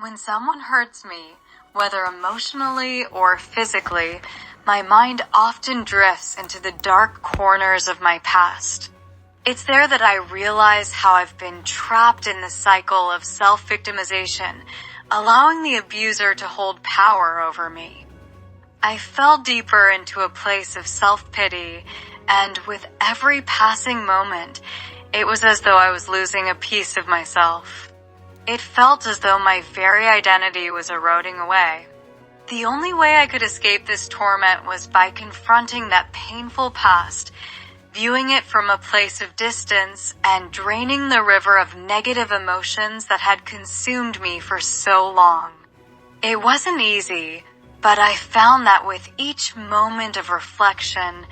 When someone hurts me, whether emotionally or physically, my mind often drifts into the dark corners of my past. It's there that I realize how I've been trapped in the cycle of self-victimization, allowing the abuser to hold power over me. I fell deeper into a place of self-pity, and with every passing moment, it was as though I was losing a piece of myself. It felt as though my very identity was eroding away. The only way I could escape this torment was by confronting that painful past, viewing it from a place of distance, and draining the river of negative emotions that had consumed me for so long. It wasn't easy, but I found that with each moment of reflection,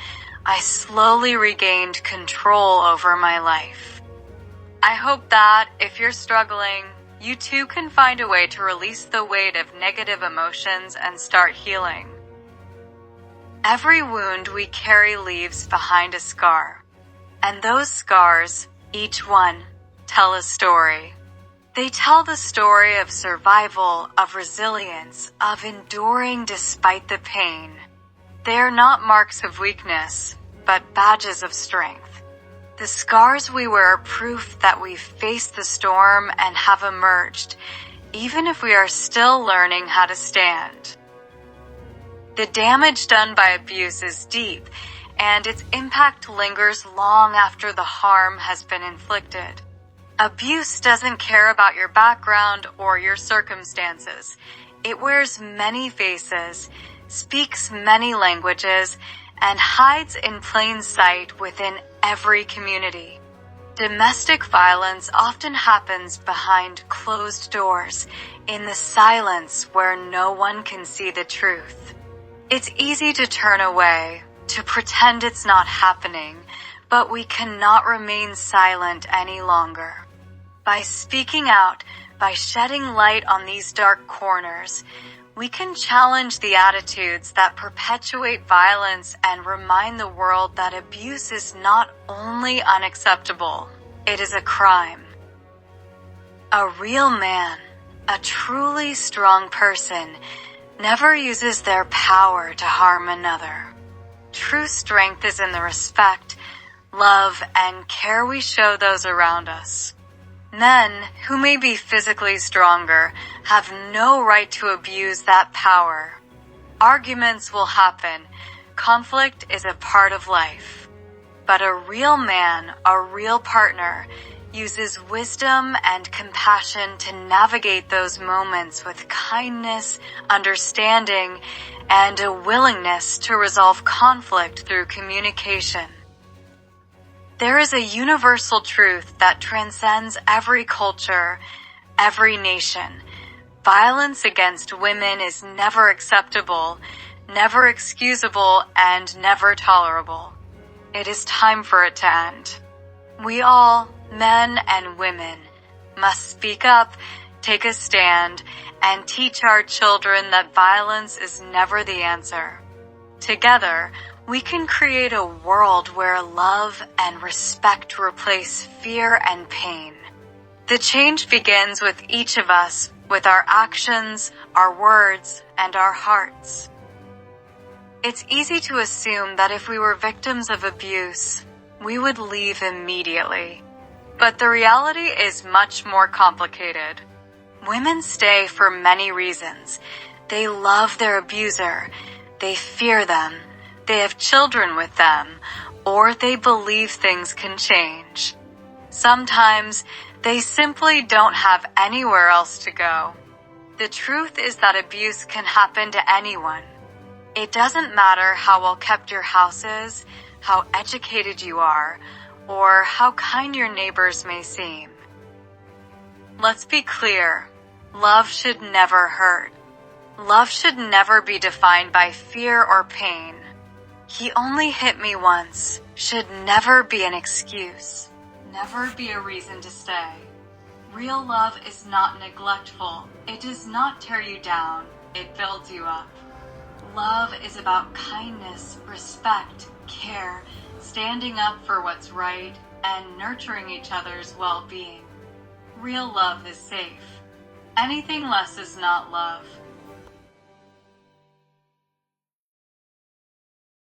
I slowly regained control over my life. I hope that, if you're struggling, you too can find a way to release the weight of negative emotions and start healing. Every wound we carry leaves behind a scar, and those scars, each one, tell a story. They tell the story of survival, of resilience, of enduring despite the pain. They are not marks of weakness, but badges of strength. The scars we wear are proof that we've faced the storm and have emerged, even if we are still learning how to stand. The damage done by abuse is deep, and its impact lingers long after the harm has been inflicted. Abuse doesn't care about your background or your circumstances. It wears many faces, speaks many languages, and hides in plain sight within every community. Domestic violence often happens behind closed doors, in the silence where no one can see the truth. It's easy to turn away, to pretend it's not happening, but we cannot remain silent any longer. By speaking out, by shedding light on these dark corners, we can challenge the attitudes that perpetuate violence and remind the world that abuse is not only unacceptable, it is a crime. A real man, a truly strong person, never uses their power to harm another. True strength is in the respect, love, and care we show those around us. Men, who may be physically stronger, have no right to abuse that power. Arguments will happen. Conflict is a part of life. But a real man, a real partner, uses wisdom and compassion to navigate those moments with kindness, understanding, and a willingness to resolve conflict through communication. There is a universal truth that transcends every culture, every nation. Violence against women is never acceptable, never excusable, and never tolerable. It is time for it to end. We all, men and women, must speak up, take a stand, and teach our children that violence is never the answer. Together, we can create a world where love and respect replace fear and pain. The change begins with each of us, with our actions, our words, and our hearts. It's easy to assume that if we were victims of abuse, we would leave immediately. But the reality is much more complicated. Women stay for many reasons. They love their abuser, they fear them, they have children with them, or they believe things can change. Sometimes, they simply don't have anywhere else to go. The truth is that abuse can happen to anyone. It doesn't matter how well kept your house is, how educated you are, or how kind your neighbors may seem. Let's be clear. Love should never hurt. Love should never be defined by fear or pain. "He only hit me once" should never be an excuse, never be a reason to stay. Real love is not neglectful. It does not tear you down. It builds you up. Love is about kindness, respect, care, standing up for what's right, and nurturing each other's well-being. Real love is safe. Anything less is not love.